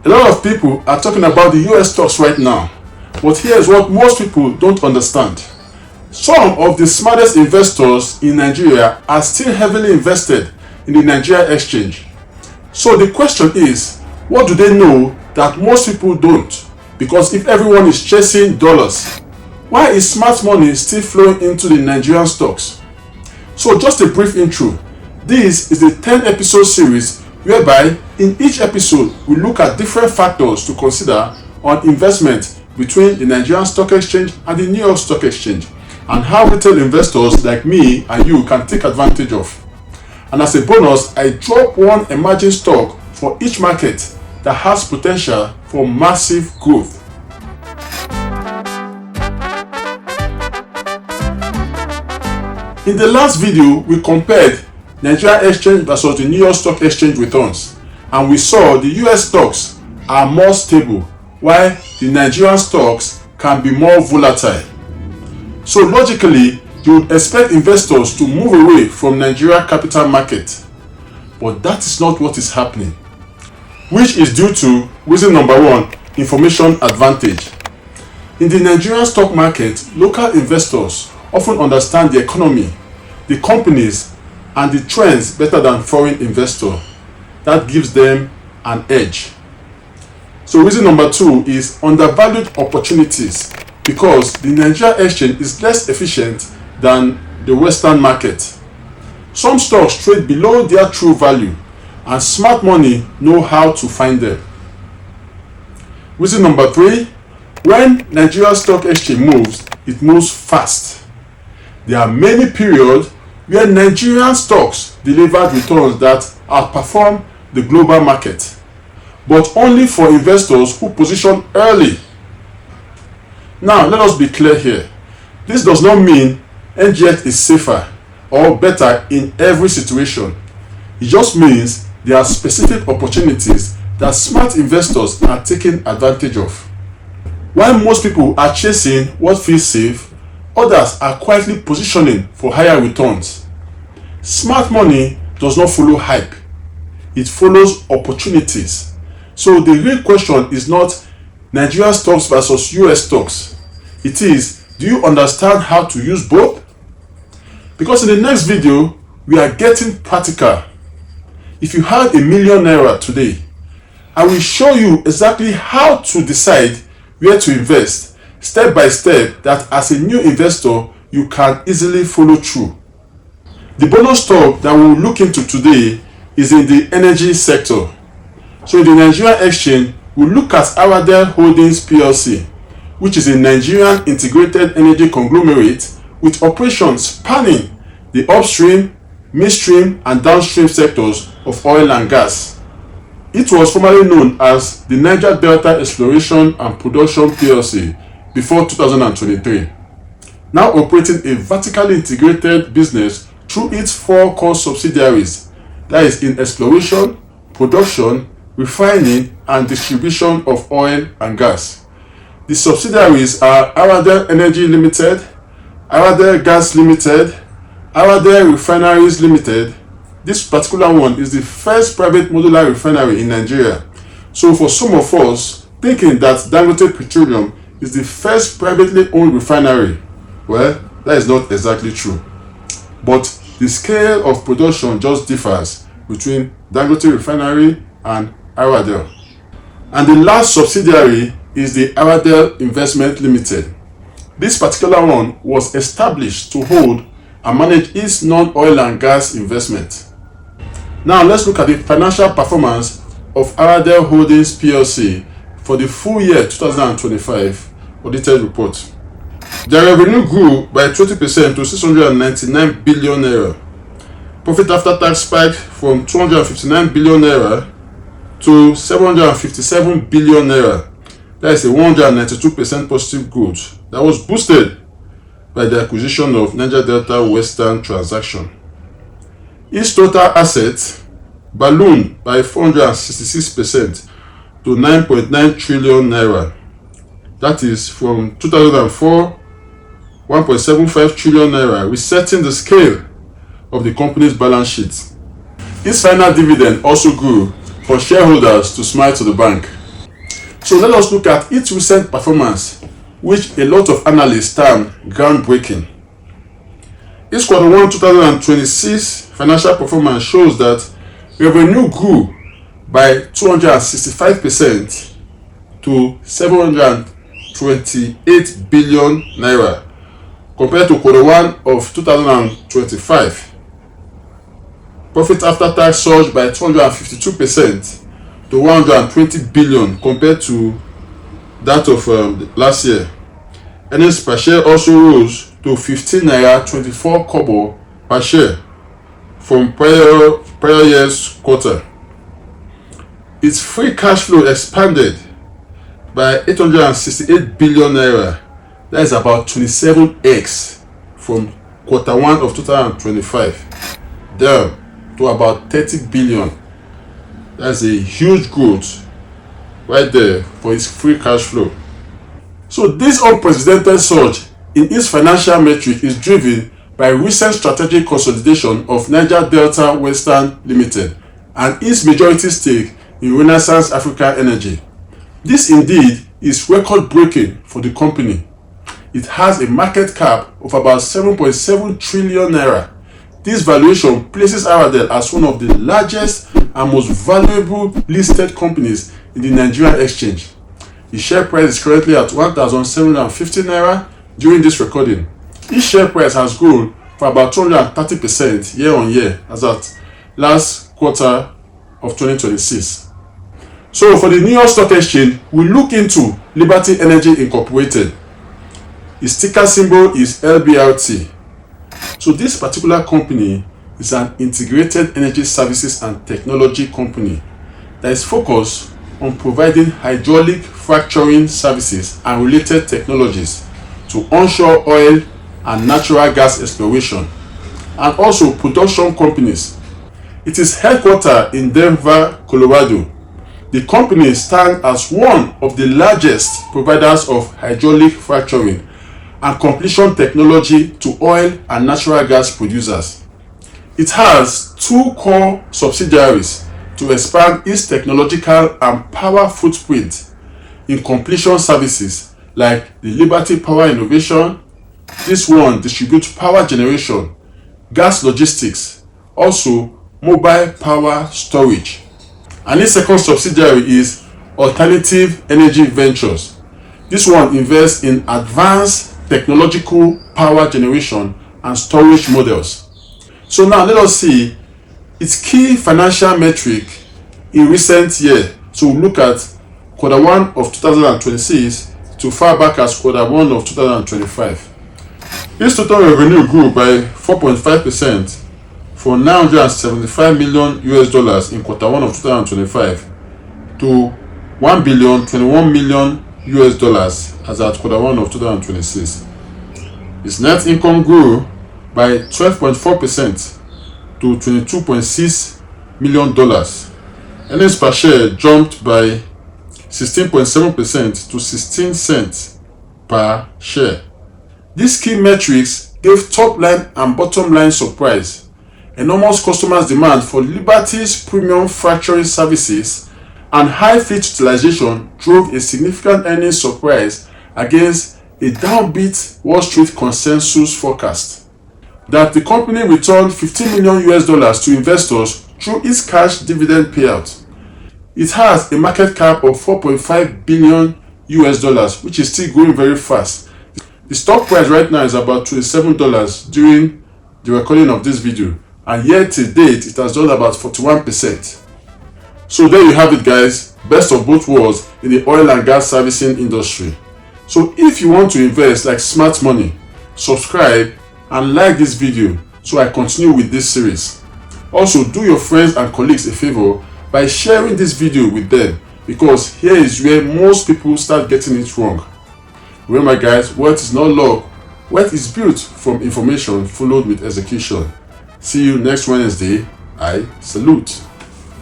A lot of people are talking about the US stocks right now, but here's what most people don't understand. Some of the smartest investors in Nigeria are still heavily invested in the Nigeria exchange. So the question is, what do they know that most people don't? Because if everyone is chasing dollars, why is smart money still flowing into the Nigerian stocks? So just a brief intro. This is the 10-episode series whereby in each episode we look at different factors to consider on investment between the Nigerian Stock Exchange and the New York Stock Exchange, and how retail investors like me and you can take advantage of. And as a bonus, I drop one emerging stock for each market that has potential for massive growth. In the last video, we compared Nigeria Exchange versus the New York Stock Exchange returns, and we saw the US stocks are more stable while the Nigerian stocks can be more volatile. So logically, you would expect investors to move away from Nigeria capital market, but that is not what is happening, which is due to reason number one: information advantage. In the Nigerian stock market, local investors often understand the economy, the companies, and the trends better than foreign investors. That gives them an edge. So reason number two is undervalued opportunities, because the Nigeria exchange is less efficient than the Western market. Some stocks trade below their true value, and smart money know how to find them. Reason number three, when Nigeria Stock Exchange moves, it moves fast. There are many periods where Nigerian stocks delivered returns that outperform the global market, but only for investors who position early. Now, let us be clear here. This does not mean NGX is safer or better in every situation. It just means there are specific opportunities that smart investors are taking advantage of. While most people are chasing what feels safe, others are quietly positioning for higher returns. Smart money does not follow hype. It follows opportunities. So the real question is not Nigeria stocks versus US stocks. It is, do you understand how to use both? Because in the next video, we are getting practical. If you had ₦1 million today, I will show you exactly how to decide where to invest, step by step, that as a new investor, you can easily follow through. The bonus stock that we will look into today is in the energy sector. So in the Nigerian exchange, we look at Edet Holdings PLC, which is a Nigerian integrated energy conglomerate with operations spanning the upstream, midstream, and downstream sectors of oil and gas. It was formerly known as the Niger Delta Exploration and Production PLC before 2023, now operating a vertically integrated business through its 4 core subsidiaries, that is in exploration, production, refining, and distribution of oil and gas. The subsidiaries are Edet Energy Limited, Edet Gas Limited, Edet Refineries Limited. This particular one is the first private modular refinery in Nigeria. So for some of us thinking that Dangote Petroleum is the first privately owned refinery, well, that is not exactly true. But the scale of production just differs between Dangote Refinery and Edet. And the last subsidiary is the Edet Investment Limited. This particular one was established to hold and manage its non-oil and gas investment. Now let's look at the financial performance of Edet Holdings PLC for the full year 2025 audited report. Their revenue grew by 20% to 699 billion naira. Profit after tax spiked from 259 billion naira to 757 billion naira. That is a 192% positive growth that was boosted by the acquisition of Niger Delta Western transaction. Its total assets ballooned by 466% to 9.9 trillion naira. That is from 2004, 1.75 trillion naira, resetting the scale of the company's balance sheet. Its final dividend also grew for shareholders to smile to the bank. So let us look at its recent performance, which a lot of analysts term groundbreaking. Its Q1 2026 financial performance shows that revenue grew by 265% to 728 billion naira compared to Q1 of 2025. Profit after tax surged by 252% to 120 billion compared to that of last year. Earnings per share also rose to 15 naira 24 kobo per share from prior year's quarter. Its free cash flow expanded by 868 billion naira. That is about 27x from Q1 of 2025 down to about 30 billion. That's a huge growth right there for its free cash flow. So this unprecedented surge in its financial metric is driven by recent strategic consolidation of Niger Delta Western Limited and its majority stake in Renaissance Africa Energy. This indeed is record-breaking for the company. It has a market cap of about 7.7 trillion naira. This valuation places Edet as one of the largest and most valuable listed companies in the Nigerian exchange. The share price is currently at 1,750 naira during this recording. Each share price has grown for about 230% year on year as at last quarter of 2026. So for the New York Stock Exchange, we look into Liberty Energy Incorporated. Its ticker symbol is LBRT. So this particular company is an integrated energy services and technology company that is focused on providing hydraulic fracturing services and related technologies to onshore oil and natural gas exploration and also production companies. It is headquartered in Denver, Colorado. The company stands as one of the largest providers of hydraulic fracturing and completion technology to oil and natural gas producers. It has two core subsidiaries to expand its technological and power footprint in completion services like the Liberty Power Innovation. This one distributes power generation, gas logistics, also mobile power storage. And its second subsidiary is Alternative Energy Ventures. This one invests in advanced technological power generation and storage models. So now let us see its key financial metric in recent year. So we'll look at Q1 of 2026 to far back as Q1 of 2025. Its total revenue grew by 4.5% from $975 million in Q1 of 2025 to $1,021 million as at Q1 of 2026. Its net income grew by 12.4% to $22.6 million. Earnings per share jumped by 16.7% to 16 cents per share. These key metrics gave top line and bottom line surprise. Enormous customers' demand for Liberty's premium fracturing services and high fleet utilization drove a significant earnings surprise against a downbeat Wall Street consensus forecast. That the company returned $15 million to investors through its cash dividend payout. It has a market cap of $4.5 billion, which is still growing very fast. The stock price right now is about $27 during the recording of this video, and year to date it has done about 41%. So there you have it, guys. Best of both worlds in the oil and gas servicing industry. So if you want to invest like smart money, subscribe and like this video so I continue with this series. Also, do your friends and colleagues a favor by sharing this video with them, because here is where most people start getting it wrong. Remember guys, wealth is not luck. Wealth is built from information followed with execution. See you next Wednesday. I salute.